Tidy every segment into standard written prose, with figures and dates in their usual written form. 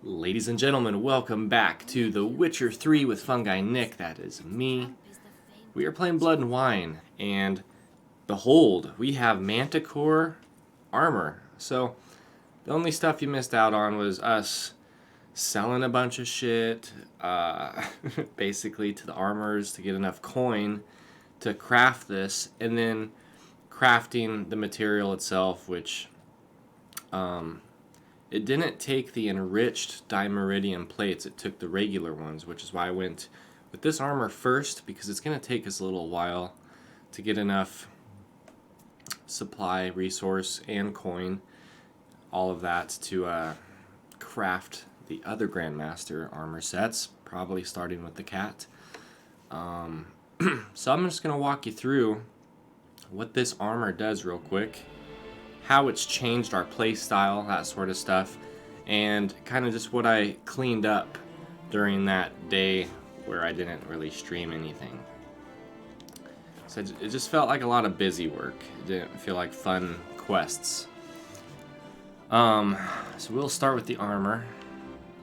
Ladies and gentlemen, welcome back to The Witcher 3 with Fungi Nick. That is me. We are playing Blood and Wine, and behold, we have Manticore armor. So, the only stuff you missed out on was us selling a bunch of shit, basically, to the armors to get enough coin to craft this, and then crafting the material itself, which it didn't take the enriched dimeridium plates, it took the regular ones, which is why I went with this armor first, because it's going to take us a little while to get enough supply, resource, and coin, all of that, to craft the other Grandmaster armor sets, probably starting with the cat. So I'm just going to walk you through what this armor does real quick, how it's changed our play style, that sort of stuff, and kind of just what I cleaned up during that day where I didn't really stream anything. So it just felt like a lot of busy work. It didn't feel like fun quests. So we'll start with the armor.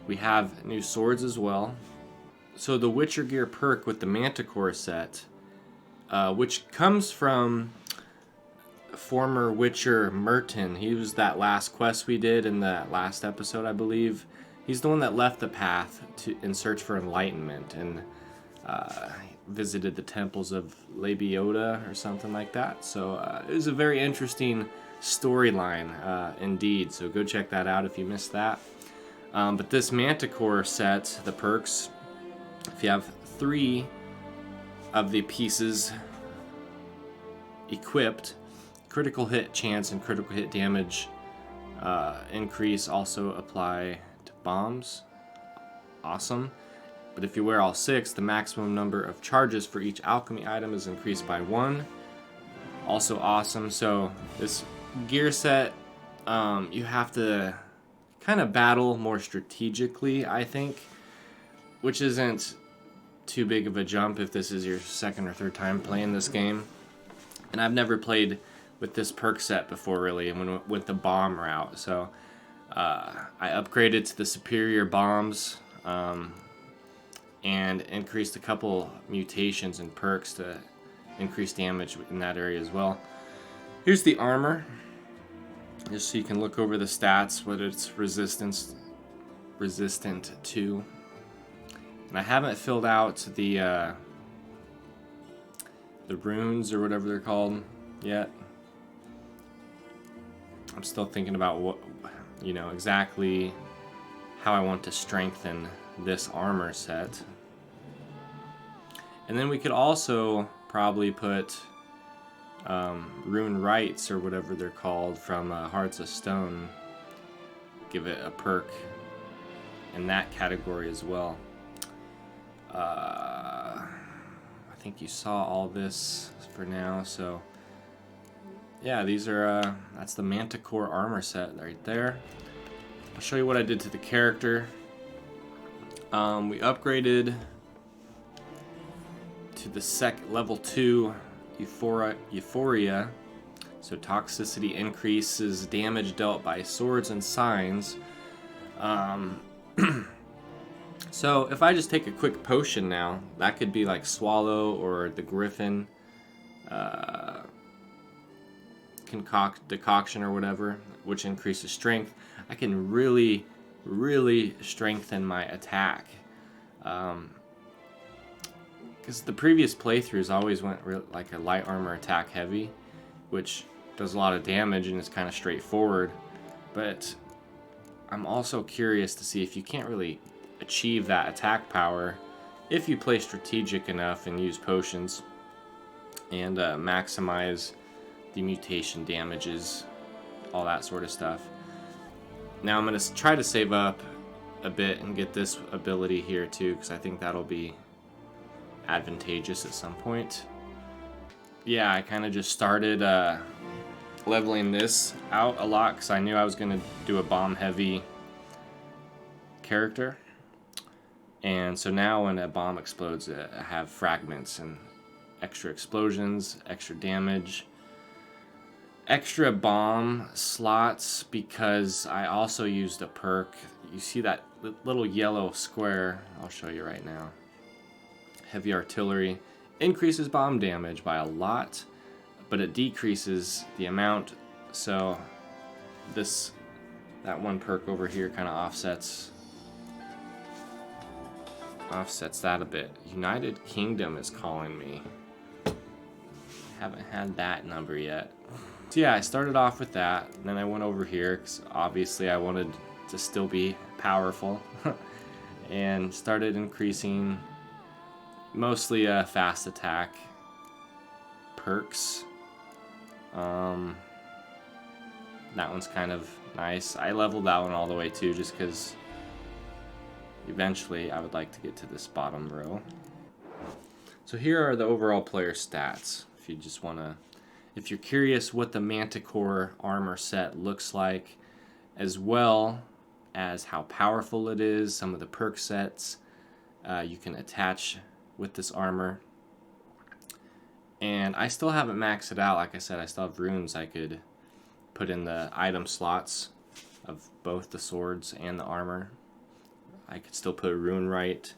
We have new swords as well. So the Witcher Gear perk with the Manticore set, which comes from former Witcher Merten. He was that last quest we did in the last episode, I believe. He's the one that left the path in search for enlightenment and visited the temples of Labiota or something like that. So it was a very interesting storyline indeed. So go check that out if you missed that. But this Manticore set, the perks, if you have 3 of the pieces equipped, critical hit chance and critical hit damage increase also apply to bombs. Awesome. But if you wear all 6, the maximum number of charges for each alchemy item is increased by 1. Also awesome. So this gear set, you have to kind of battle more strategically, I think, which isn't too big of a jump if this is your second or third time playing this game. And I've never played with this perk set before, really, and went the bomb route. So I upgraded to the superior bombs and increased a couple mutations and perks to increase damage in that area as well. Here's the armor, just so you can look over the stats, what it's resistant to. And I haven't filled out the runes or whatever they're called yet. I'm still thinking about what, exactly how I want to strengthen this armor set. And then we could also probably put rune rights or whatever they're called from Hearts of Stone. Give it a perk in that category as well. I think you saw all this for now, so yeah, these are that's the Manticore armor set right there. I'll show you what I did to the character. We upgraded to the level 2 Euphoria. So toxicity increases damage dealt by swords and signs. So if I just take a quick potion now, that could be like Swallow or the Griffin decoction or whatever, which increases strength. I can really strengthen my attack. Because the previous playthroughs always went like a light armor attack heavy, which does a lot of damage and is kind of straightforward. But I'm also curious to see if you can't really achieve that attack power if you play strategic enough and use potions and maximize the mutation damages, all that sort of stuff. Now I'm going to try to save up a bit and get this ability here too, because I think that'll be advantageous at some point. Yeah, I kind of just started leveling this out a lot because I knew I was going to do a bomb heavy character. And so now when a bomb explodes, I have fragments and extra explosions, extra damage, extra bomb slots, because I also used a perk you see that little yellow square. I'll show you right now. Heavy artillery increases bomb damage by a lot, but it decreases the amount. So that one perk over here kind of offsets that a bit. United Kingdom is calling me. Haven't had that number yet. So yeah, I started off with that, and then I went over here because obviously I wanted to still be powerful, and started increasing mostly fast attack perks. That one's kind of nice. I leveled that one all the way too, just because eventually I would like to get to this bottom row. So here are the overall player stats. If you just want to, if you're curious what the Manticore armor set looks like, as well as how powerful it is, some of the perk sets you can attach with this armor. And I still haven't maxed it out. Like I said, I still have runes I could put in the item slots of both the swords and the armor. I could still put rune right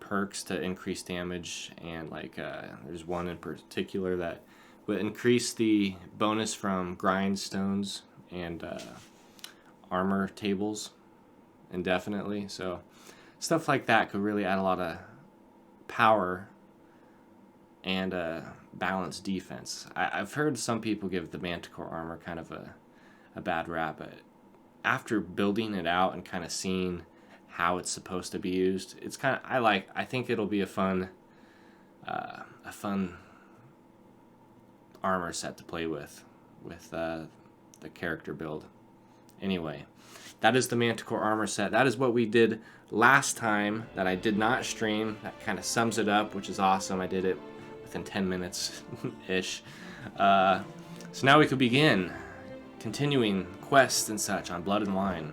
perks to increase damage, and like there's one in particular that would increase the bonus from grindstones and armor tables indefinitely. So stuff like that could really add a lot of power and balanced defense. I've heard some people give the Manticore armor kind of a bad rap, but after building it out and kind of seeing how it's supposed to be used, it's kind of, I think it'll be a fun armor set to play with the character build. Anyway, that is the Manticore armor set. That is what we did last time that I did not stream. That kind of sums it up, which is awesome. I did it within 10 minutes ish. So now we could begin continuing quests and such on Blood and Wine.